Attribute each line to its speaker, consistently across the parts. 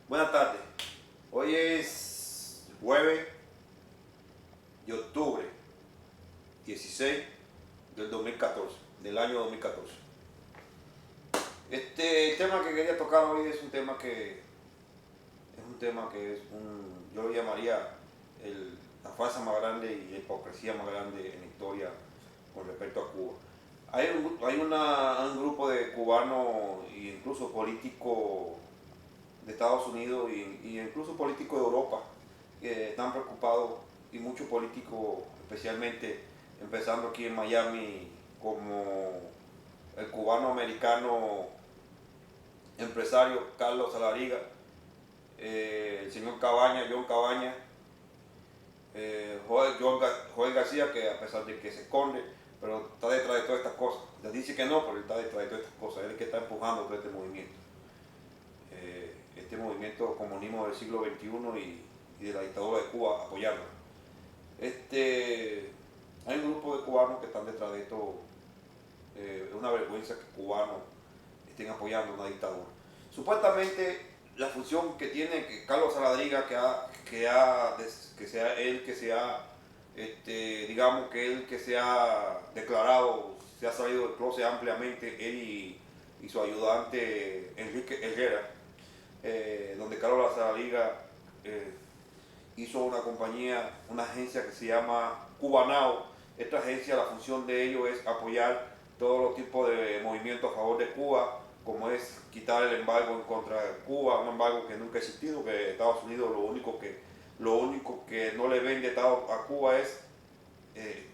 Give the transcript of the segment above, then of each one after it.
Speaker 1: Buenas tardes. Hoy es jueves de octubre 16 del 2014, del año 2014. El tema que quería tocar hoy es un tema que yo lo llamaría la farsa más grande y la hipocresía más grande en la historia con respecto a Cuba. Hay un grupo de cubanos e incluso políticos de Estados Unidos y incluso políticos de Europa que están preocupados, y muchos políticos, especialmente empezando aquí en Miami, como el cubano americano empresario Carlos Saladiga, el señor Cabaña, John Cabaña, Joel García, que a pesar de que se esconde, pero está detrás de todas estas cosas. Les dice que no, pero él está detrás de todas estas cosas. Él es el que está empujando todo este movimiento. Este movimiento comunismo del siglo XXI y de la dictadura de Cuba apoyando. Hay un grupo de cubanos que están detrás de esto. Es una vergüenza que cubanos estén apoyando una dictadura. Supuestamente la función que tiene Carlos Saladriga, digamos que él que se ha declarado, se ha salido del closet ampliamente, él y su ayudante Enrique Herrera, donde Carlos Saladriga hizo una compañía, una agencia que se llama Cubanao. Esta agencia, la función de ellos es apoyar todos los tipos de movimientos a favor de Cuba, como es quitar el embargo en contra de Cuba, un embargo que nunca ha existido, que Estados Unidos lo único que no le vende a Cuba es,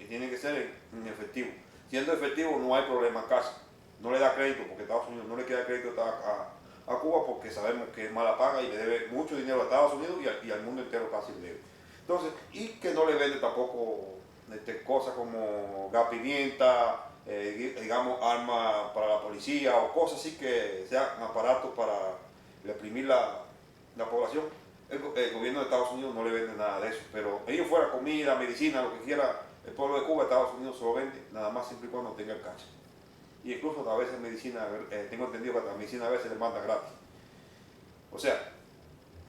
Speaker 1: tiene que ser en efectivo. Siendo efectivo no hay problema casi, no le da crédito, porque Estados Unidos no le queda crédito a Cuba, porque sabemos que es mala paga y le debe mucho dinero a Estados Unidos y al mundo entero casi le debe. Entonces, y que no le vende tampoco cosas como gas pimienta, digamos armas para la policía o cosas así que sean aparatos para reprimir la población. El gobierno de Estados Unidos no le vende nada de eso, pero ellos fuera comida, medicina, lo que quiera, el pueblo de Cuba, Estados Unidos se lo vende, nada más siempre y cuando tenga el cash. Y incluso a veces medicina, tengo entendido que la medicina a veces le manda gratis. O sea,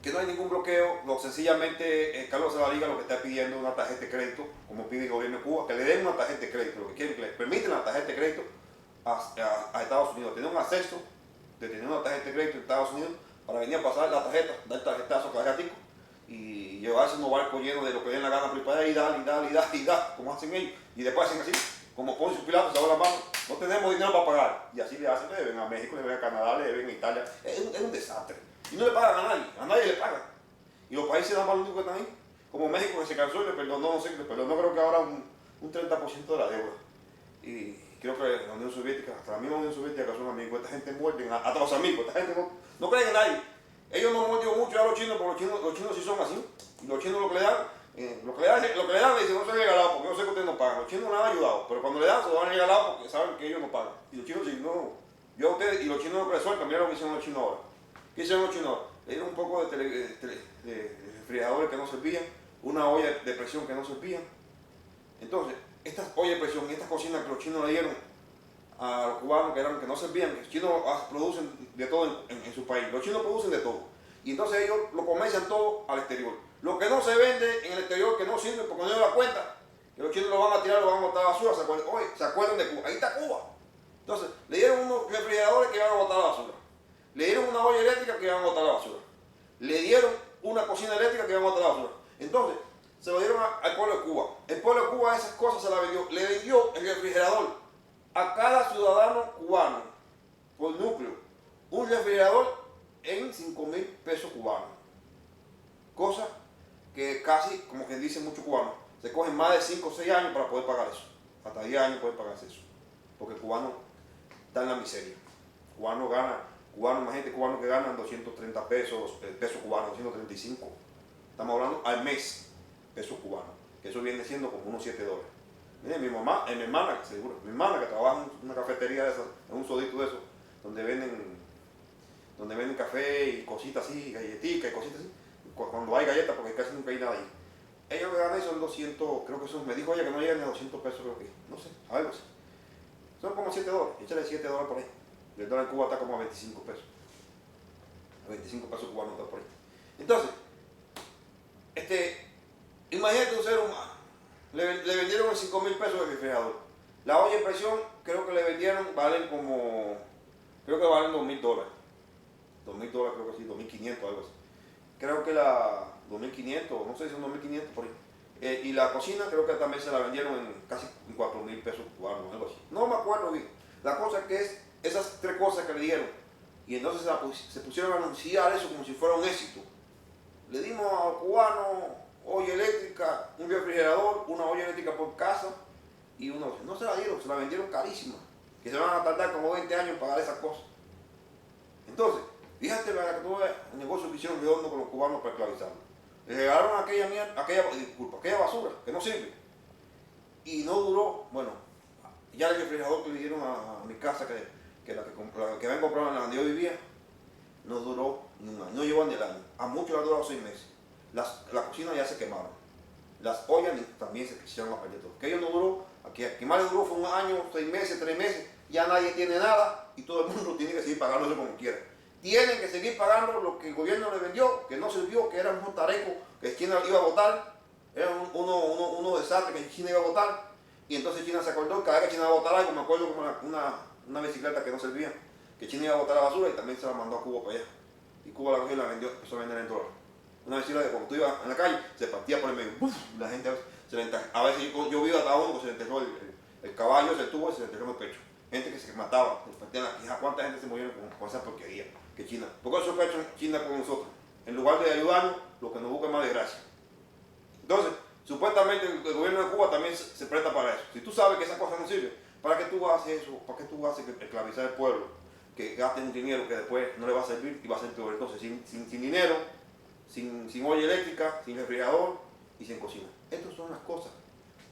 Speaker 1: que no hay ningún bloqueo, sencillamente Carlos Saladriga lo que está pidiendo es una tarjeta de crédito, como pide el gobierno de Cuba, que le den una tarjeta de crédito, lo que quieren que le permiten la tarjeta de crédito a Estados Unidos, tener un acceso de tener una tarjeta de crédito en Estados Unidos para venir a pasar la tarjeta, dar el tarjetazo cargatico y llevarse unos barcos llenos de lo que den la gana para y dar, como hacen ellos, y después hacen así, como Poncio Pilato, se va la mano, no tenemos dinero para pagar, y así le hacen, le deben a México, le deben a Canadá, le deben a Italia, es un desastre. Y no le pagan a nadie le pagan. Y los países nada más lo único que están ahí, como México, que se cansó y le perdonó, no sé qué le perdonó, creo que ahora un 30% de la deuda. Y creo que la Unión Soviética, hasta la misma Unión Soviética, que son amigos, esta gente muerde, hasta los amigos, esta gente no creen en nadie. Ellos no muerden mucho a los chinos, porque los chinos sí son así. Y los chinos lo que le dan, le dicen, no se han regalado, porque yo sé que ustedes no pagan. Los chinos no han ayudado, pero cuando le dan, se lo han regalado porque saben que ellos no pagan. Y los chinos dicen, no, yo a ustedes, y los chinos no resuelven, mira lo que hicieron los chinos ahora. ¿Qué hicieron los chinos? Le dieron un poco de refrigeradores que no servían, una olla de presión que no servían. Entonces, estas ollas de presión y estas cocinas que los chinos le dieron a los cubanos que no servían, que los chinos producen de todo en su país. Los chinos producen de todo. Y entonces ellos lo comercian todo al exterior. Lo que no se vende en el exterior, que no sirve porque no da cuenta, que los chinos lo van a tirar, lo van a botar a la basura. Se acuerdan de Cuba. Ahí está Cuba. Entonces, le dieron unos refrigeradores que iban a botar a la basura. Le dieron una olla eléctrica que iban a botar a la basura. Le dieron una cocina eléctrica que iban a botar a la basura. Entonces, se lo dieron al pueblo de Cuba. El pueblo de Cuba esas cosas se las vendió. Le vendió el refrigerador a cada ciudadano cubano por núcleo. Un refrigerador en 5.000 pesos cubanos. Cosa que casi, como que dicen muchos cubanos, se cogen más de 5 o 6 años para poder pagar eso. Hasta 10 años pueden pagarse eso. Porque el cubano está en la miseria. Imagínate cubanos que ganan 230 pesos, pesos cubanos, 235. Estamos hablando al mes, pesos cubanos, que eso viene siendo como unos $7. Mire, mi hermana, seguro, mi hermana que trabaja en una cafetería de esas, en un sodito de esos, donde venden café y cositas así, galletitas y cositas así, cuando hay galletas, porque casi nunca hay nada ahí. Ella me gana eso en 200, creo que eso, me dijo ella que no llega ni a 200 pesos, creo que, no sé, algo así. Son como $7, échale $7 por ahí. El dólar en Cuba está como a 25 pesos. A 25 pesos cubanos está por ahí. Entonces, imagínate un ser humano, le vendieron en 5.000 pesos el refrigerador. La olla de presión creo que le vendieron, creo que valen $2.000. $2.000 creo que sí, 2.500 algo así. Creo que la 2.500, no sé si son 2.500 por ahí. Y la cocina creo que también se la vendieron en casi 4.000 pesos cubanos, algo así. No me acuerdo bien. La cosa que es esas tres cosas que le dieron. Y entonces se pusieron a anunciar eso como si fuera un éxito. Le dimos a los cubanos olla eléctrica, un refrigerador, una olla eléctrica por casa y una. No se la dieron, se la vendieron carísima. Que se van a tardar como 20 años en pagar esas cosas. Entonces, fíjate el negocio que hicieron redondo con los cubanos para esclavizarlos. Le regalaron aquella basura que no sirve. Y no duró, bueno, ya el refrigerador que le dieron a mi casa, la que habían comprado en la donde yo vivía, no duró ni un año, no llevó ni el año. A muchos le ha durado 6 meses. La cocina ya se quemaron. Las ollas también se quisieron a perder todo. Que ellos no duró, que más le duró fue un año, 6 meses, 3 meses, ya nadie tiene nada y todo el mundo tiene que seguir pagándose como quiera. Tienen que seguir pagando lo que el gobierno le vendió, que no sirvió, que era un tareco que China iba a votar, era uno desastre que China iba a votar, y entonces China se acordó, cada vez que China iba a votar algo, me acuerdo como una bicicleta que no servía, que China iba a botar la basura y también se la mandó a Cuba para allá. Y Cuba la cogió y la vendió, empezó a vender en dólares. Una bicicleta que cuando tú ibas en la calle, se partía por el medio, ¡puf! La gente a veces yo vi hasta uno que se le enterró el caballo, se tuvo y se le enterró en el pecho. Gente que se mataba, se partían la quija. ¿Cuánta gente se murió con esa porquería que China? ¿Por qué eso fue hecho China con nosotros? En lugar de ayudarnos, lo que nos busca es más desgracia. Entonces, supuestamente el gobierno de Cuba también se presta para eso. Si tú sabes que esa cosa no sirve, ¿para qué tú haces eso? ¿Para qué tú haces esclavizar al pueblo? Que gasten un dinero que después no le va a servir y va a ser peor. Entonces, sin dinero, sin olla eléctrica, sin refrigerador y sin cocina. Estas son las cosas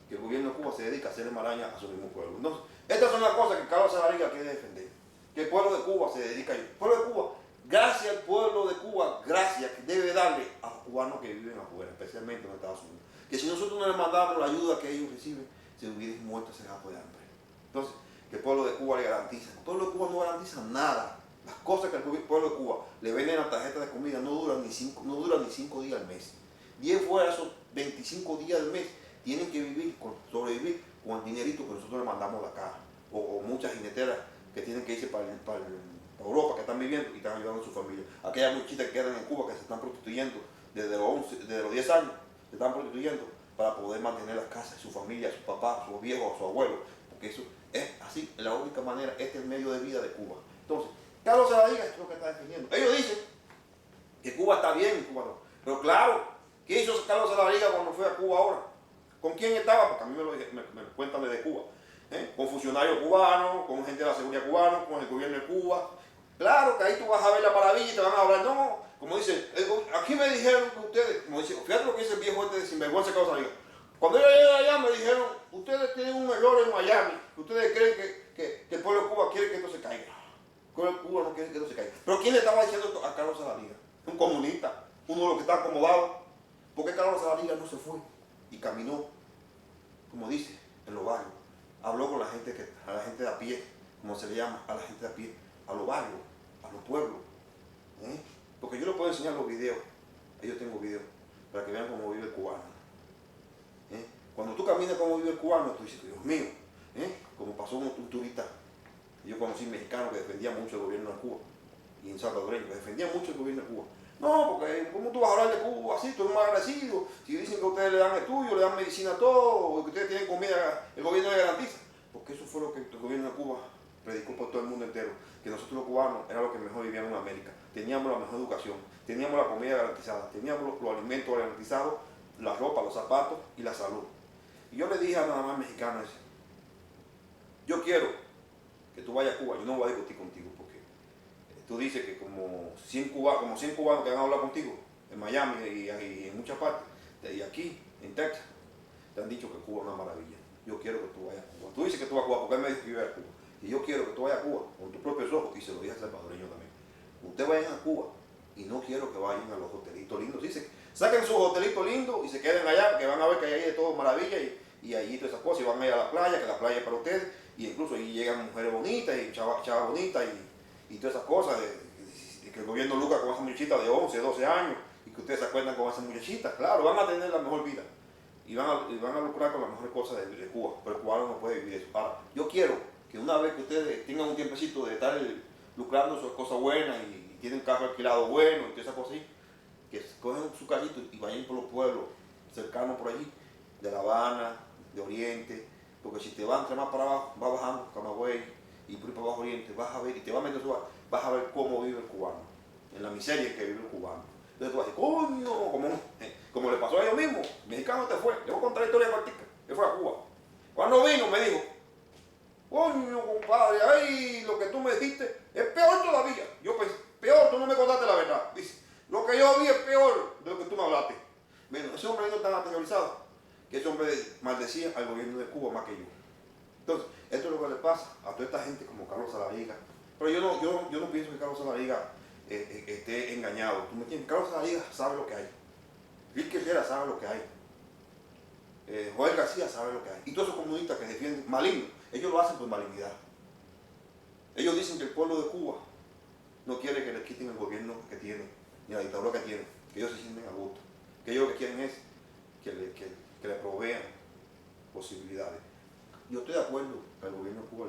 Speaker 1: que el gobierno de Cuba se dedica a hacerle maraña a su mismo pueblo. Entonces, estas son las cosas que Carlos Sabarriga quiere defender. Que el pueblo de Cuba se dedica a ello. El pueblo de Cuba, gracias al pueblo de Cuba, gracias que debe darle a los cubanos que viven afuera, especialmente en Estados Unidos. Que si nosotros no les mandamos la ayuda que ellos reciben, se hubieran muerto ese gato de hambre. Entonces, que el pueblo de Cuba le garantiza. El pueblo de Cuba no garantiza nada. Las cosas que el pueblo de Cuba le venden a la tarjeta de comida no duran ni 5 días al mes. 10 fuera esos 25 días al mes tienen que sobrevivir con el dinerito que nosotros le mandamos de acá. O muchas jineteras que tienen que irse para Europa, que están viviendo y están ayudando a su familia. Aquellas muchachitas que quedan en Cuba que se están prostituyendo desde los 10 años, se están prostituyendo para poder mantener las casas, su familia, su papá, sus viejos, su abuelo. Porque eso es así, la única manera, este es el medio de vida de Cuba. Entonces, Carlos Sabarriga es lo que está defendiendo. Ellos dicen que Cuba está bien y Cuba no. Pero claro, ¿qué hizo Carlos Sabarriga cuando fue a Cuba ahora? ¿Con quién estaba? Porque a mí me cuentan desde Cuba. Con funcionarios cubanos, con gente de la seguridad cubana, con el gobierno de Cuba. Claro que ahí tú vas a ver la maravilla y te van a hablar. No, como dice, aquí me dijeron que ustedes, como dice, fíjate lo que dice el viejo este de sinvergüenza Carlos Sabarriga. Cuando yo llegué allá me dijeron, ustedes tienen un error en Miami, ustedes creen que el pueblo de Cuba quiere que esto se caiga. El pueblo de Cuba no quiere que esto se caiga. Pero ¿quién le estaba diciendo esto a Carlos Sabarriga? Un comunista, uno de los que está acomodado. ¿Por qué Carlos Sabarriga no se fue y caminó, como dice, en los barrios? Habló con a la gente de a pie, como se le llama, a la gente de a pie, a los barrios, a los pueblos. Porque yo les puedo enseñar los videos, yo tengo videos, para que vean cómo vive el cubano. Cuando tú caminas cómo vive el cubano, tú dices, Dios mío, como pasó con un turista. Yo conocí mexicanos que defendían mucho el gobierno de Cuba, y en salvadoreños que defendían mucho el gobierno de Cuba. No, porque ¿cómo tú vas a hablar de Cuba así? Tú eres mal agradecido. Si dicen que ustedes le dan estudio, le dan medicina a todo, que ustedes tienen comida, el gobierno le garantiza. Porque eso fue lo que el gobierno de Cuba predicó por todo el mundo entero. Que nosotros los cubanos era lo que mejor vivíamos en América. Teníamos la mejor educación, teníamos la comida garantizada, teníamos los alimentos garantizados, la ropa, los zapatos y la salud. Y yo le dije a nada más mexicanos, yo quiero que tú vayas a Cuba, yo no voy a discutir contigo, porque tú dices que como 100 cubanos que van a hablar contigo, en Miami y en muchas partes, y aquí, en Texas, te han dicho que Cuba es una maravilla. Yo quiero que tú vayas a Cuba. Tú dices que tú vas a Cuba, porque él me dijo que iba a Cuba. Y yo quiero que tú vayas a Cuba con tus propios ojos, y se lo dije al salvadoreño también. Ustedes vayan a Cuba, y no quiero que vayan a los hotelitos lindos. Dice, saquen sus hotelitos lindos y se queden allá, porque van a ver que hay de todo maravilla, y allí todas esas cosas, y van a ir a la playa, que la playa es para ustedes, y incluso allí llegan mujeres bonitas, y chavas bonitas, y todas esas cosas, que el gobierno lucra con esas muchachitas de 11, 12 años, y que ustedes se acuerdan con esa muchachita, claro, van a tener la mejor vida y van a lucrar con las mejores cosas de Cuba, pero el cubano no puede vivir eso. Ahora, yo quiero que una vez que ustedes tengan un tiempecito de estar lucrando sus cosas buenas y tienen un carro alquilado bueno y todas esas cosas así, que cogen su carrito y vayan por los pueblos cercanos por allí, de La Habana, de Oriente, porque si te vas entre más para abajo, vas bajando Camagüey y por ahí para abajo Oriente, vas a ver, y te vas a meter vas a ver cómo vive el cubano, en la miseria en que vive el cubano. Entonces tú vas a decir, coño, como le pasó a ellos mismos, el mexicano te fue, le voy a contar la historia cortica, él fue a Cuba. Cuando vino me dijo, coño compadre, ahí lo que tú me dijiste es peor todavía. Yo pensé, peor, tú no me contaste la verdad. Dice, lo que yo vi es peor de lo que tú me hablaste. Bueno, ese hombre no estaba aterrorizado, que ese hombre maldecía al gobierno de Cuba más que yo. Entonces, esto es lo que le pasa a toda esta gente como Carlos Saladiga. Pero yo no pienso que Carlos Saladiga esté engañado. ¿Tú me entiendes? Carlos Saladiga sabe lo que hay. Ricky Herrera sabe lo que hay. Joel García sabe lo que hay. Y todos esos comunistas que defienden maligno, ellos lo hacen por malignidad. Ellos dicen que el pueblo de Cuba no quiere que les quiten el gobierno que tienen, ni la dictadura que tienen, que ellos se sienten a gusto. Que ellos lo que quieren es que le provean posibilidades. Yo estoy de acuerdo que al gobierno de Cuba,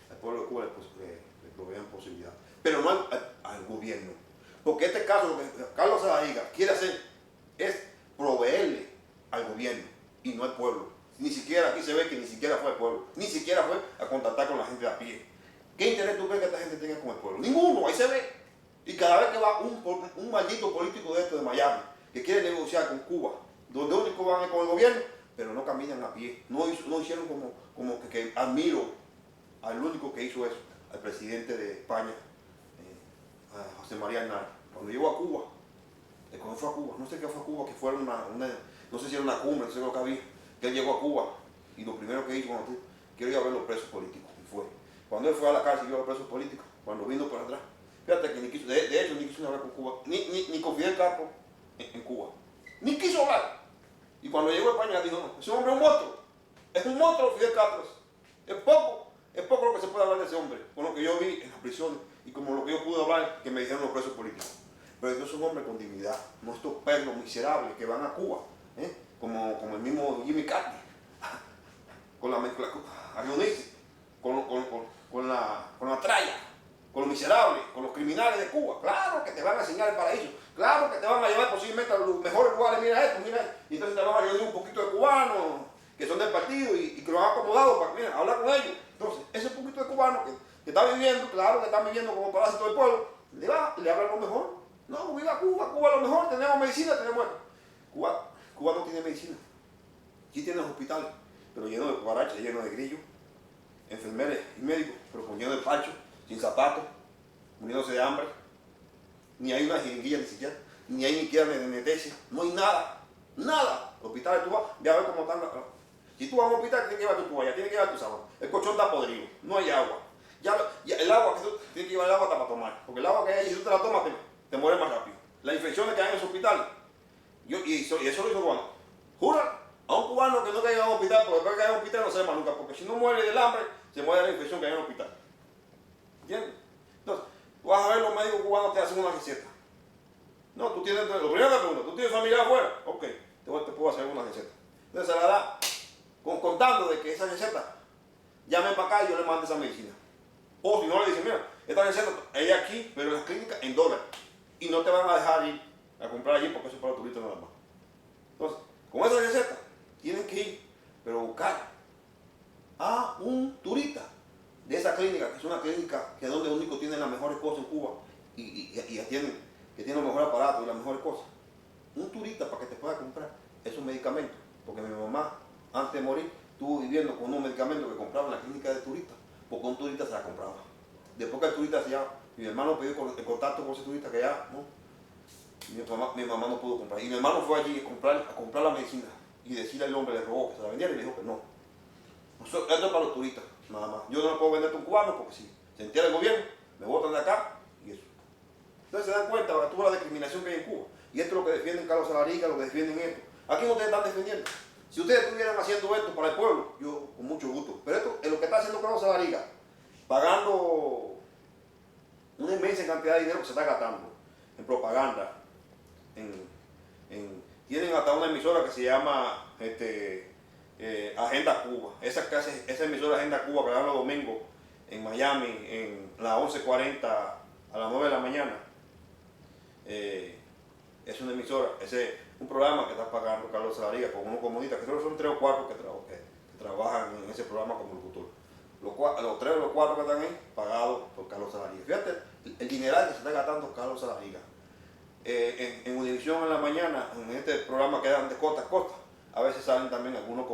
Speaker 1: al pueblo de Cuba le provean posibilidades, pero no al gobierno. Porque en este caso lo que Carlos Saladiga quiere hacer es proveerle al gobierno y no al pueblo. Ni siquiera aquí se ve que ni siquiera fue al pueblo, ni siquiera fue a contactar con la gente de a pie. ¿Qué interés tú crees que esta gente tenga con el pueblo? Ninguno, ahí se ve. Y cada vez que va un maldito político de esto de Miami que quiere negociar con Cuba, donde único van con el gobierno, pero no caminan a pie. No hicieron como que admiro al único que hizo eso, al presidente de España, a José María Aznar. Cuando llegó a Cuba, cuando fue a Cuba, no sé qué fue a Cuba, que fue no sé si era una cumbre, no sé lo que había, que él llegó a Cuba y lo primero que hizo cuando quiero ir a ver los presos políticos, y fue. Cuando él fue a la cárcel y vio a los presos políticos, cuando vino para atrás, fíjate que ni quiso, de hecho ni quiso hablar con Cuba, ni con Fidel Castro en Cuba, ni quiso hablar. Y cuando llegó a España dijo, no, ese hombre es un monstruo, es un monstruo Fidel Castro, es poco lo que se puede hablar de ese hombre, con lo que yo vi en las prisiones y como lo que yo pude hablar que me dijeron los presos políticos. Pero yo soy un hombre con dignidad, no estos perros miserables que van a Cuba, como el mismo Jimmy Carter, con la mezcla, a reunirse con la tralla, con los miserables, con los criminales de Cuba. Claro que te van a enseñar el paraíso, claro que te van a llevar posiblemente a los mejores lugares, mira esto, y entonces te van a reunir un poquito de cubanos que son del partido y que los han acomodado para hablar con ellos. Entonces, ese poquito de cubanos que está viviendo, claro que están viviendo como parásito del pueblo, le hablan lo mejor. No, viva Cuba, Cuba lo mejor, tenemos medicina, tenemos... Cuba no tiene medicina. Sí tiene hospitales, pero lleno de cucarachas, lleno de grillos, enfermeros y médicos, pero con lleno de parchos, sin zapatos, muriéndose de hambre. Ni hay una jeringuilla ni siquiera, ni hay ni siquiera anestesia, no hay nada, nada. Los hospitales tú vas, ve a ver cómo están. Si tú vas a un hospital, tienes que llevar tu toalla, tienes que llevar tu sábana. El colchón está podrido, no hay agua. Ya el agua, que tú tienes que llevar el agua hasta para tomar, porque el agua que hay, si tú te la tomas, te mueres más rápido. Las infecciones que hay en los hospitales, y eso lo hizo cubano. Jura a un cubano que no caiga en un hospital, porque después que caiga en un hospital no se más nunca, porque si no muere del hambre, se muere de la infección que hay en el hospital. ¿Entiendes? Entonces, tú vas a ver los médicos cubanos te hacen una receta. No, tú tienes, lo primero que te pregunto, ¿tú tienes familia afuera? Ok, te puedo hacer una receta. Entonces se la da contando de que esa receta, llame para acá y yo le mando esa medicina. O si no le dicen, mira, esta receta, ella aquí, pero en las clínicas en dólares. Y no te van a dejar ir a comprar allí porque eso es para turistas nada más. Entonces, con esa receta, tienen que ir, pero buscar a un turista de esa clínica, que es una clínica que es donde único tienen las mejores cosas en Cuba y atienden, que tiene los mejores aparatos y las mejores cosas. Un turista para que te pueda comprar esos medicamentos, porque mi mamá, antes de morir, estuvo viviendo con unos medicamentos que compraba en la clínica de turistas, porque un turista se la compraba. Después que el turista se llama, mi hermano pidió el contacto con ese turista que ya, ¿no? Mi mamá no pudo comprar. Y mi hermano fue allí a comprar la medicina y decirle al hombre, le rogó que se la vendiera y le dijo que no. Esto es para los turistas, nada más. Yo no puedo venderte a un cubano porque si se entera el gobierno, me botan de acá y eso. Entonces se dan cuenta de toda la discriminación que hay en Cuba. Y esto es lo que defienden Carlos Saladiga, lo que defienden esto. Aquí no ustedes están defendiendo. Si ustedes estuvieran haciendo esto para el pueblo, yo con mucho gusto. Pero esto es lo que está haciendo Carlos Saladiga, pagando una inmensa cantidad de dinero que se está gastando en propaganda, en Tienen hasta una emisora que se llama Agenda Cuba. Esa emisora Agenda Cuba que dan los domingos en Miami, en las 11:40 a las 9 de la mañana. Es una emisora, ese es un programa que está pagando Carlos Salariga con unos comunistas, que solo son 3 o 4 que trabajan en ese programa como locutor. Los 3 o los 4 que están ahí, pagados por Carlos Salariga. Fíjate el dineral que se está gastando Carlos Salariga. En Univisión en la mañana, en este programa que dan de costa a costa, a veces salen también algunos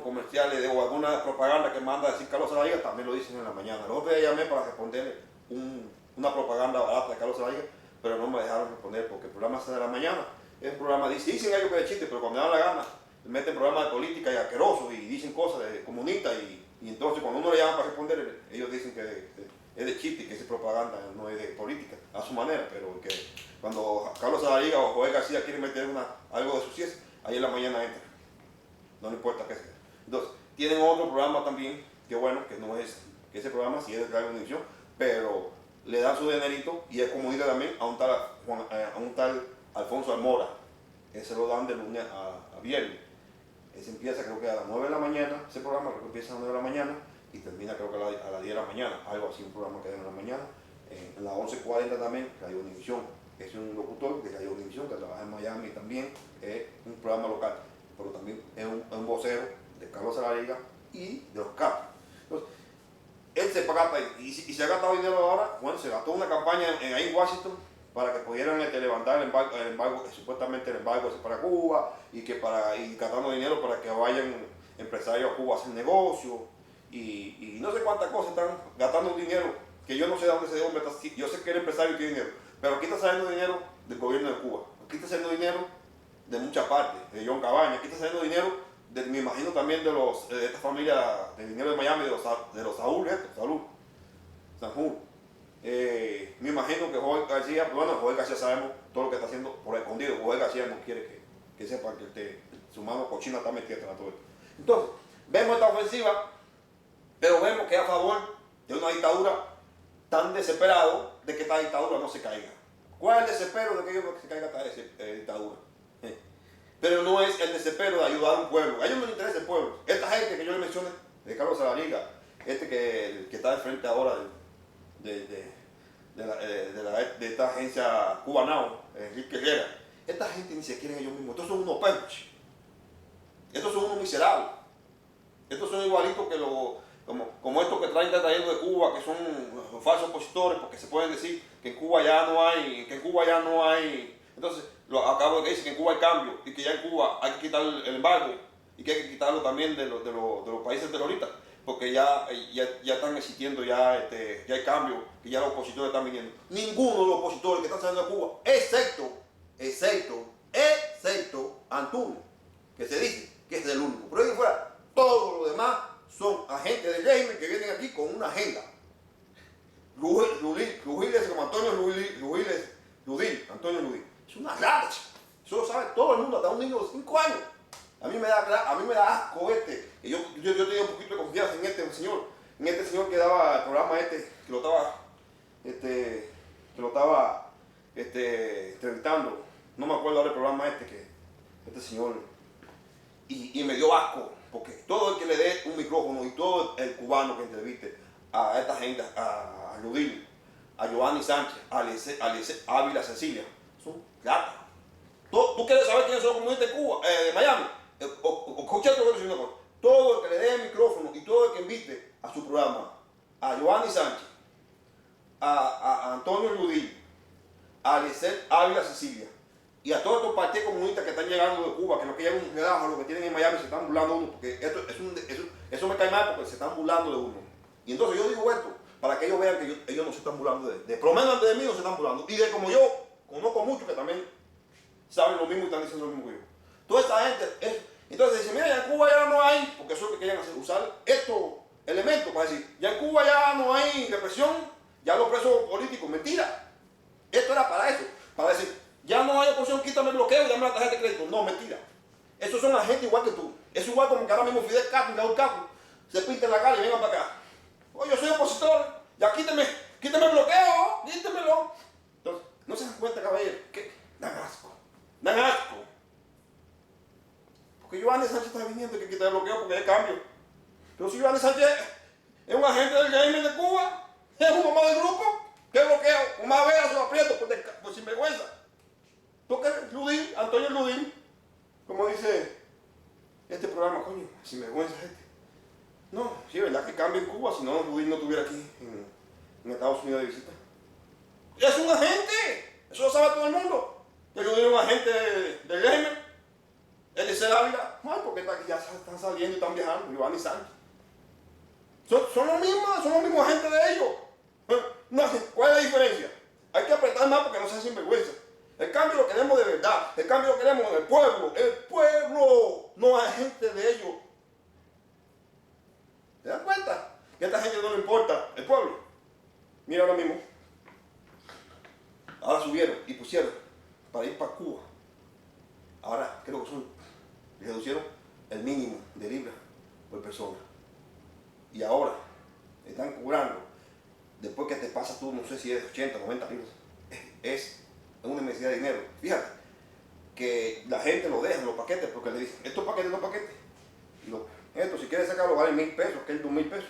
Speaker 1: comerciales o alguna propaganda que manda a decir Carlos Salariga, también lo dicen en la mañana. Los otros días llamé para responderle una propaganda barata de Carlos Salariga, pero no me dejaron responder porque el programa de la mañana es un programa, dicen ellos que es de chiste, pero cuando me dan la gana, meten programas de política y asquerosos y dicen cosas de comunistas y entonces cuando uno le llama para responder, ellos dicen que es de chiste y que es propaganda, no es de política, a su manera, pero que cuando Carlos Salariga o Joel García quieren meter algo de su ciencia, ahí en la mañana entra, no le importa qué sea. Entonces, tienen otro programa también, que bueno, que no es, que ese programa sí es de Radio Univisión, pero le dan su dinerito y es comunista también a un tal Alfonso Almora, que se lo dan de lunes a viernes. Ese empieza creo que a las 9 de la mañana, ese programa creo que empieza a las 9 de la mañana y termina creo que a las 10 de la mañana, algo así, un programa que da en la mañana. En las 11:40 también, Radio Univisión, es un locutor de Radio Univisión que trabaja en Miami también, es un programa local, pero también es un vocero de Carlos Salariga y de los capos. Entonces, él se gasta y se ha gastado dinero ahora, bueno, se gastó una campaña ahí en Washington para que pudieran levantar el embargo, supuestamente el embargo para Cuba y gastando dinero para que vayan empresarios a Cuba a hacer negocios y no sé cuántas cosas están gastando dinero que yo no sé de dónde se dio, yo sé que el empresario tiene dinero, pero aquí está saliendo dinero del gobierno de Cuba, aquí está saliendo dinero de muchas partes, de John Cabañas, aquí está saliendo dinero me imagino también de esta familia de dinero de Miami, de los Sanjur. Me imagino que Joel García sabemos todo lo que está haciendo por escondido. Joel García no quiere que sepa que su mano cochina está metida en todo esto. Entonces, vemos esta ofensiva, pero vemos que es a favor de una dictadura tan desesperado de que esta dictadura no se caiga. ¿Cuál es el desespero de que no se caiga esta dictadura? Pero no es el desespero de ayudar a un pueblo. A ellos no les interesa el pueblo. Esta gente que yo le mencioné, de Carlos Salariga, que está al frente ahora de esta agencia Cubanao, Enrique Herrera, esta gente ni se quieren ellos mismos. Estos son unos perros. Estos son unos miserables. Estos son igualitos que como estos que está trayendo de Cuba, que son falsos opositores, porque se pueden decir que en Cuba ya no hay, entonces acabo de que dice que en Cuba hay cambio y que ya en Cuba hay que quitar el embargo y que hay que quitarlo también de los países terroristas, porque ya están existiendo, ya hay cambio, que ya los opositores están viniendo. Ninguno de los opositores que están saliendo de Cuba, excepto Antunes, que se dice que es el único, pero ahí fuera, todos los demás son agentes del régimen que vienen aquí con una agenda. Rugiles, como Antonio Rudil, es una rata. Eso lo sabe todo el mundo, hasta un niño de 5 años. A mí me da asco yo tenía un poquito de confianza en este señor que daba el programa que lo estaba entrevistando. No me acuerdo ahora el programa que este señor, y me dio asco, porque todo el que le dé un micrófono y todo el cubano que entreviste a esta gente, a Rudil, a Giovanni Sánchez, a Ávila Cecilia, son gatas. ¿Tú quieres saber quiénes son los comunistas de Cuba, de Miami? Escucha lo que estoy diciendo. Todo el que le dé el micrófono y todo el que invite a su programa, a Giovanni Sánchez, a Antonio Rudil, a Ávila Cecilia, y a todos estos partidos comunistas que están llegando de Cuba, que no quieren un relajo, lo que tienen en Miami, se están burlando de uno, porque eso me cae mal porque se están burlando de uno. Y entonces yo digo esto, para que ellos vean que ellos no se están burlando de por lo menos de mí no se están burlando. Y de como yo conozco muchos que también saben lo mismo y están diciendo lo mismo que yo. Toda esta gente, entonces dicen, mira, en Cuba ya no hay, porque eso es lo que quieren hacer, usar estos elementos para decir, ya en Cuba ya no hay represión, ya los presos políticos, mentira. Esto era para eso, para decir, ya no hay oposición, quítame el bloqueo y dame la tarjeta de crédito. No, mentira. Esos son la gente igual que tú. Es igual como que ahora mismo Fidel Castro y Raúl Castro se pinten la cara y vengan para acá. Oye, yo soy opositor, ya quíteme el bloqueo, quítemelo. Entonces, no se dan cuenta, caballero, que dan ganas Giovanni Sánchez es un agente del régimen de Cuba, es un mamá del grupo, que bloqueo, con más veas lo aprieto por sinvergüenza. Porque Ludín, Antonio Ludín, como dice este programa, coño, sinvergüenza este. No, sí, es verdad que cambia en Cuba, si no, Ludín no estuviera aquí en Estados Unidos de visita. Es un agente, eso lo sabe todo el mundo. Que Ludín es un agente del régimen. Eliezer Ávila, porque ya están saliendo y están viajando, Giovanni Sánchez. Son los mismos agentes de ellos. No, ¿cuál es la diferencia? Hay que apretar más porque no se hace sinvergüenza. El cambio lo queremos de verdad, el cambio lo queremos en el pueblo, no agente de ellos. ¿Te das cuenta? Que a esta gente no le importa el pueblo. Mira ahora mismo. Ahora subieron y pusieron para ir para Cuba. Ahora creo que reducieron el mínimo de libras por persona. Y ahora están cobrando, después que te pasas tú, no sé si es 80, 90 libras, es una inmensidad de dinero. Fíjate que la gente lo deja en los paquetes porque le dicen, estos paquetes. Esto, si quieres sacarlo, vale 1,000 pesos, que es 2,000 pesos.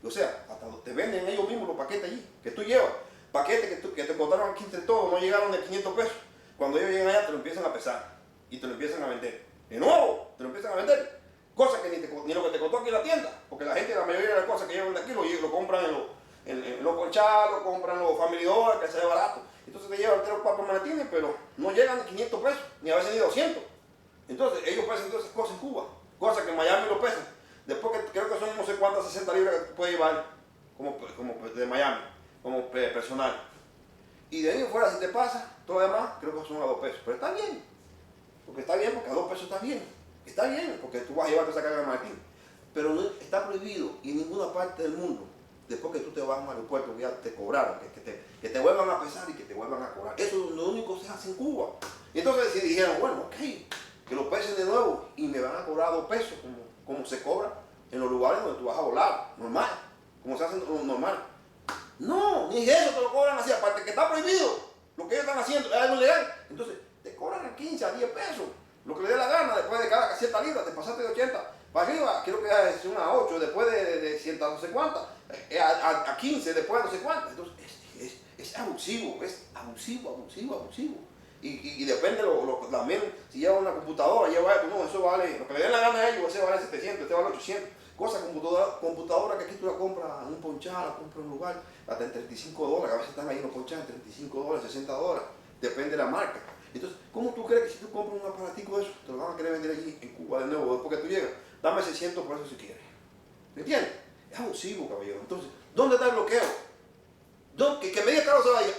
Speaker 1: O sea, hasta te venden ellos mismos los paquetes allí, que tú llevas. Paquetes que te costaron aquí entre todos, no llegaron de 500 pesos. Cuando ellos llegan allá, te lo empiezan a pesar y te lo empiezan a vender. De nuevo, te lo empiezan a vender. Cosas que ni lo que te costó aquí en la tienda, porque la gente, la mayoría de las cosas que llevan de aquí lo compran en los conchados, lo compran en los Family Dollar, que se ve barato. Entonces te llevan 3 o 4 maletines, pero no llegan de 500 pesos, ni a veces ni 200. Entonces ellos pesan todas esas cosas en Cuba, cosas que en Miami lo pesan. Después que creo que son no sé cuántas 60 libras que puede llevar como de Miami, como personal. Y de ahí en fuera, si te pasa, todo lo demás creo que son a 2 pesos. Pero está bien, porque a 2 pesos está bien. Está bien, porque tú vas a llevarte esa carga de maletín. Pero no, está prohibido y en ninguna parte del mundo, después que tú te vas a un aeropuerto, que ya te cobraron, que te vuelvan a pesar y que te vuelvan a cobrar. Eso es lo único que se hace en Cuba. Y entonces si dijeron, bueno, ok, que lo pesen de nuevo y me van a cobrar 2 pesos, como se cobra en los lugares donde tú vas a volar, normal, como se hace normal. No, ni eso te lo cobran así, aparte que está prohibido. Lo que ellos están haciendo es algo ilegal. Entonces, te cobran a 15, a 10 pesos. Lo que le dé la gana, después de cada cierta libra, te pasaste de 80 para arriba, quiero que es una a 8, después de 100 no sé cuántas, a 15, después de no sé cuántas. Entonces, es abusivo, Y depende, también, si lleva una computadora, lleva esto, no, eso vale, lo que le den la gana a ellos, ese vale 700, este vale 800. Cosa computadora que aquí tú la compras en un ponchar, la compras en un lugar, hasta en $35, a veces están ahí en los ponchados en $35, $60, depende de la marca. Entonces, ¿cómo tú crees que si tú compras un aparatico de eso, te lo van a querer vender allí en Cuba de nuevo, después que tú llegas? Dame 600 por eso si quieres. ¿Me entiendes? Es abusivo, caballero. Entonces, ¿dónde está el bloqueo? Que me diga claro se vaya.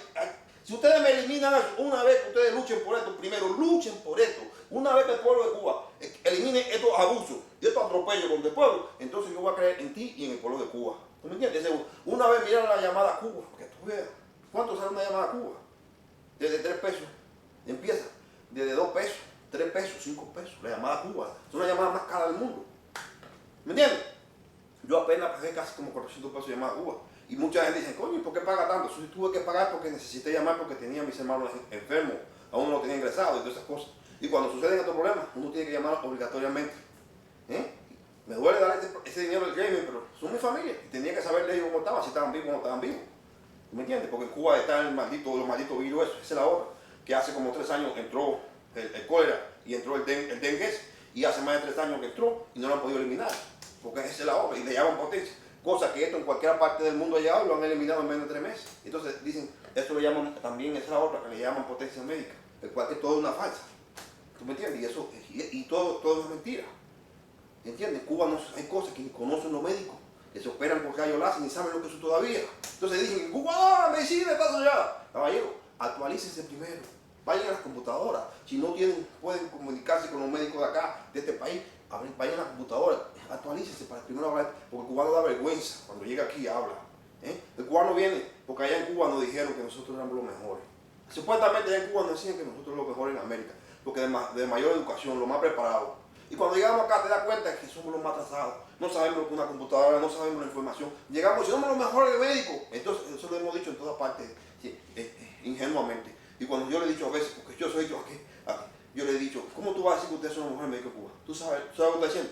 Speaker 1: Si ustedes me eliminan eso, una vez que ustedes luchen por esto, primero luchen por esto, una vez que el pueblo de Cuba elimine estos abusos y estos atropellos contra el pueblo, entonces yo voy a creer en ti y en el pueblo de Cuba. ¿Tú me entiendes? Una vez miraron la llamada a Cuba, porque tú veas, ¿cuánto sale una llamada a Cuba? Desde 3 pesos, empieza, desde 2 pesos, 3 pesos, 5 pesos, la llamada a Cuba, es una llamada más cara del mundo. ¿Me entiendes? Yo apenas pagué casi como 400 pesos de llamada a Cuba. Y mucha gente dice, coño, ¿por qué paga tanto? Yo tuve que pagar porque necesité llamar porque tenía a mis hermanos enfermos, a uno lo tenía ingresado y todas esas cosas. Y cuando suceden estos problemas, uno tiene que llamar obligatoriamente. Me duele dar ese dinero del gaming, pero son mi familia. Y tenía que saber de ellos cómo estaban, si estaban vivos o no estaban vivos. ¿Me entiendes? Porque en Cuba está los malditos virus, eso. Esa es la otra. Que hace como 3 años entró el cólera y entró el dengue. Y hace más de 3 años que entró y no lo han podido eliminar. Porque esa es la otra. Y le llaman potencia. Cosa que esto en cualquier parte del mundo ha llegado y lo han eliminado en menos de 3 meses. Entonces dicen, esto lo llaman también, esa es la otra, que le llaman potencia médica, el cual que todo es una falsa. ¿Tú me entiendes? Y todo es mentira. ¿Entiendes? En Cuba hay cosas que ni conocen los médicos, que se operan por gallo láser ni saben lo que es eso todavía. Entonces dicen, en Cuba no, la medicina está soñada. Caballero, actualícense primero. Vayan a las computadoras. Si no pueden comunicarse con los médicos de acá, de este país, vayan a la computadora. Actualícese para primero hablar, porque el cubano da vergüenza cuando llega aquí y habla. El cubano viene, porque allá en Cuba nos dijeron que nosotros éramos los mejores. Supuestamente allá en Cuba nos decían que nosotros éramos los mejores en América, porque de mayor educación, los más preparados. Y cuando llegamos acá te das cuenta que somos los más atrasados. No sabemos lo que es una computadora, no sabemos la información. Llegamos y somos los mejores médicos. Entonces, eso lo hemos dicho en todas partes, sí, ingenuamente. Y cuando yo le he dicho a veces, porque yo soy yo aquí, yo le he dicho, ¿cómo tú vas a decir que ustedes son los mejores médicos de Cuba? ¿Tú sabes lo que está diciendo?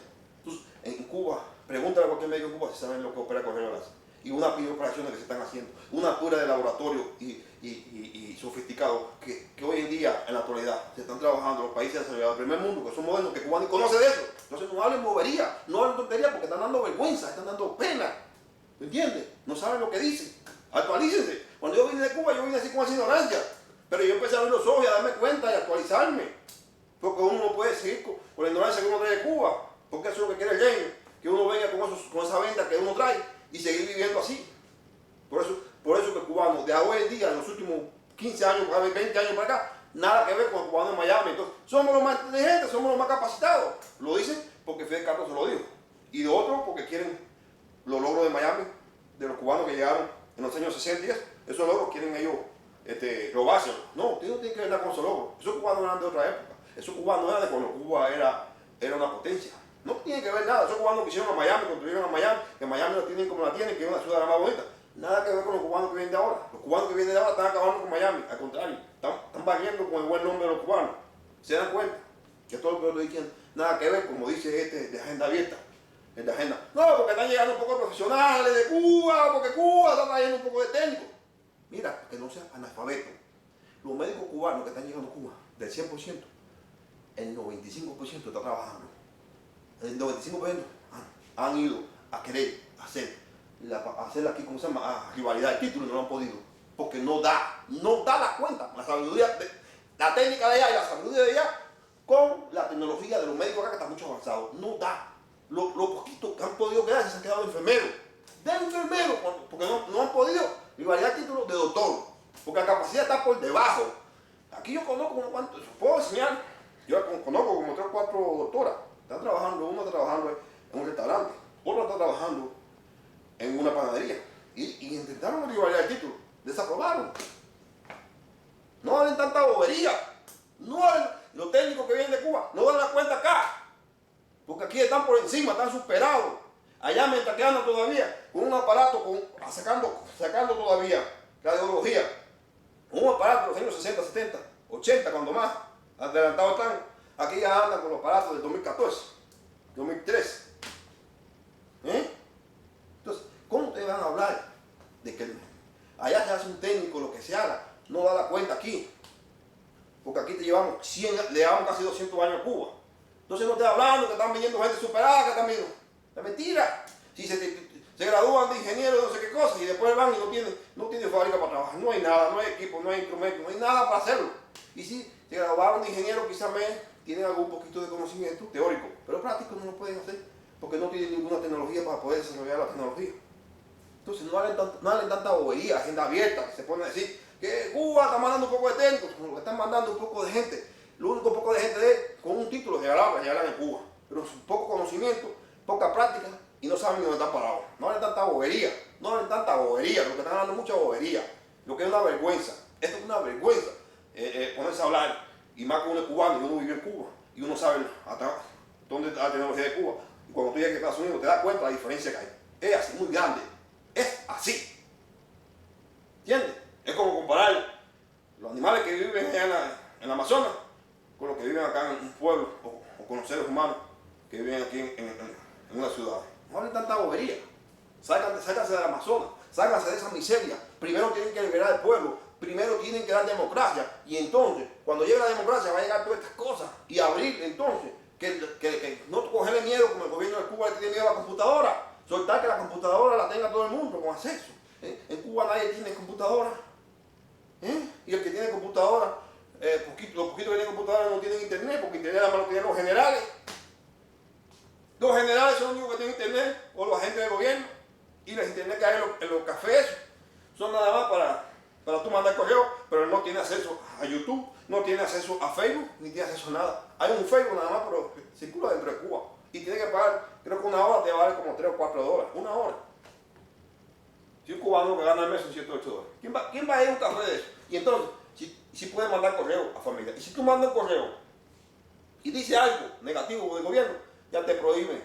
Speaker 1: En Cuba Pregúntale a cualquier médico en Cuba si saben lo que opera Correo Láser. Y una pila de operaciones que se están haciendo, una pura de laboratorio y sofisticado que hoy en día, en la actualidad, se están trabajando en los países desarrollados del primer mundo, que son modernos, que Cuba ni conoce de eso. Entonces no hablen bobería, no hablen tontería porque están dando vergüenza, están dando pena. ¿Me entiendes? No saben lo que dicen. Actualícense. Cuando yo vine de Cuba, yo vine así con esa ignorancia. Pero yo empecé a abrir los ojos y a darme cuenta y a actualizarme. Porque uno no puede seguir con la ignorancia que uno trae de Cuba. Porque eso es lo que quiere el genio. Que uno venga con esa venta que uno trae y seguir viviendo así. Por eso que el cubano de hoy en día, en los últimos 15 años, 20 años para acá, nada que ver con el cubano en Miami. Entonces, somos los más inteligentes, somos los más capacitados. Lo dicen porque Fidel Castro se lo dijo. Y de otros porque quieren los logros de Miami, de los cubanos que llegaron en los años 60 y eso. Esos logros quieren ellos robárselos. No, usted no tiene que ver nada con esos logros. Esos cubanos eran de otra época. Esos cubanos eran de cuando Cuba era una potencia. No tiene que ver nada. Esos cubanos que hicieron a Miami, construyeron a Miami, que Miami la tienen como la tienen, que es una ciudad la más bonita. Nada que ver con los cubanos que vienen de ahora. Los cubanos que vienen de ahora están acabando con Miami. Al contrario, están barriendo con el buen nombre de los cubanos. ¿Se dan cuenta? Que todo lo que yo estoy diciendo, nada que ver, como dice de agenda abierta. El de agenda. No, porque están llegando un poco de profesionales de Cuba, porque Cuba está trayendo un poco de técnicos. Mira, que no sean analfabetos. Los médicos cubanos que están llegando a Cuba, del 100%, el 95% está trabajando. El 95% han ido a querer hacer aquí, ¿cómo se llama? Rivalidad de títulos y no lo han podido. Porque no da la cuenta. La sabiduría, la técnica de allá y la sabiduría de allá con la tecnología de los médicos acá que está mucho avanzado. No da. Los poquitos que han podido quedarse se han quedado enfermeros. De enfermeros, porque no han podido rivalidad de títulos de doctor. Porque la capacidad está por debajo. Aquí yo conozco como cuánto, puedo enseñar. Yo conozco como 3 o 4 doctoras. Están trabajando, una está trabajando en un restaurante, otra está trabajando en una panadería. Y intentaron rivalidad de títulos. Desaprobaron. No hacen tanta bobería. Los técnicos que vienen de Cuba no dan la cuenta acá. Porque aquí están por encima, están superados. Allá mientras que andan todavía con un aparato, sacando todavía radiología. Un aparato de los años 60, 70, 80, cuando más adelantados están. Aquí ya andan con los aparatos del 2014, 2013. Entonces, ¿cómo ustedes van a hablar de que allá se hace un técnico, lo que se haga, no da la cuenta aquí? Porque aquí le llevamos casi 200 años a Cuba. Entonces no estoy hablando que están viniendo gente superada, que están viniendo. La mentira. Si se gradúan de ingenieros de no sé qué cosas y después van y no tienen fábrica para trabajar. No hay nada, no hay equipo, no hay instrumento, no hay nada para hacerlo. Y si se graduaron de ingenieros, quizás tienen algún poquito de conocimiento teórico, pero práctico no lo pueden hacer porque no tienen ninguna tecnología para poder desarrollar la tecnología. Entonces no hablen tanta bobería, agenda abierta, que se pone a decir que Cuba está mandando un poco de técnicos, como que están mandando un poco de gente. Lo único poco de gente con un título que llegarán en Cuba, pero sin poco conocimiento, poca práctica y no saben ni dónde están parados. No hablen tanta bobería, porque están hablando mucha bobería, lo que es una vergüenza. Esto es una vergüenza, ponerse a hablar, y más que uno es cubano y uno vive en Cuba, y uno sabe hasta dónde está la tecnología de Cuba. Y cuando tú llegas a Estados Unidos te das cuenta de la diferencia que hay. Es así, muy grande, es así. ¿Entiendes? Es como comparar los animales que viven allá en la Amazonas con los que viven acá en un pueblo o con los seres humanos que viven aquí en una ciudad. No hablen tanta bobería. Sácanse del Amazonas, sácanse de esa miseria. Primero tienen que liberar al pueblo, primero tienen que dar democracia y entonces, cuando llegue la democracia va a llegar todas estas cosas y abrir entonces, que no cogerle miedo como el gobierno de Cuba le tiene miedo a la computadora, soltar que la computadora la tenga todo el mundo con acceso. En Cuba nadie tiene computadora. Y el que tiene computadora, los poquitos que tienen computadora no tienen internet, porque internet nada más lo tienen los generales. Los generales son los únicos que tienen internet, o los agentes del gobierno. Y los internet que hay en los cafés son nada más para tú mandar correo, pero no tiene acceso a YouTube, no tiene acceso a Facebook, ni tiene acceso a nada. Hay un Facebook nada más, pero circula dentro de Cuba. Y tiene que pagar, creo que una hora te vale como 3 o 4 dólares. Una hora. Si un cubano que gana al mes son 108 dólares. ¿Quién va a ir a un café de eso? Y entonces, si puede mandar correo a familia. Y si tú mandas un correo y dice algo negativo del gobierno, ya te prohíben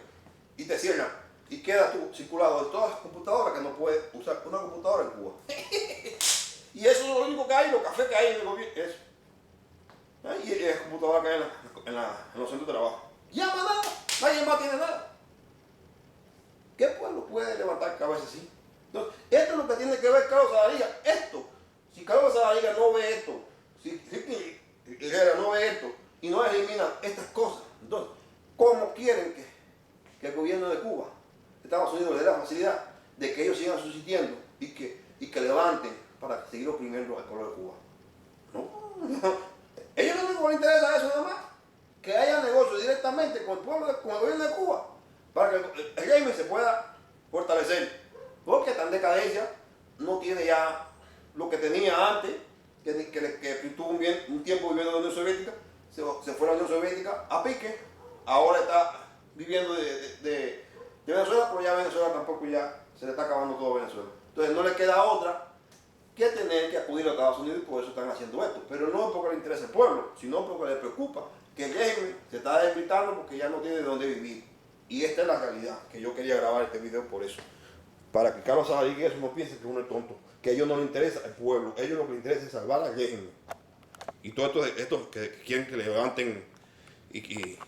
Speaker 1: y te cierran. Y queda tú circulado de todas las computadoras que no puedes usar una computadora en Cuba. Y eso es lo único que hay, los cafés que hay en el gobierno. Eso. Y las computadoras que hay en los centros de trabajo. Ya más nada, nadie más tiene nada.
Speaker 2: ¿Qué pueblo puede levantar cabeza así? Entonces, esto es lo que tiene que ver Carlos Saladilla. Esto, si Carlos Saladilla no ve esto, si Herrera no ve esto y no elimina estas cosas, entonces, ¿cómo quieren que el gobierno de Cuba, Estados Unidos, le dé la facilidad de que ellos sigan subsistiendo y que levanten para seguir oprimiendo al pueblo de Cuba? No, ellos no les interesa eso nada más, que haya negocio directamente con el pueblo, con el gobierno de Cuba, para que el régimen se pueda fortalecer, porque está en decadencia, no tiene ya lo que tenía antes, que tuvo un tiempo viviendo en la Unión Soviética, se fue a la Unión Soviética a pique, ahora está viviendo de Venezuela, pero ya Venezuela tampoco ya se le está acabando todo a Venezuela. Entonces no le queda otra que tener que acudir a Estados Unidos y por eso están haciendo esto. Pero no porque le interesa el pueblo, sino porque le preocupa que el régimen se está debilitando porque ya no tiene de dónde vivir. Y esta es la realidad, que yo quería grabar este video por eso. Para que Carlos Saladilla no piense que uno es tonto, que a ellos no les interesa el pueblo, a ellos lo que les interesa es salvar al régimen. Y todos estos que quieren que levanten y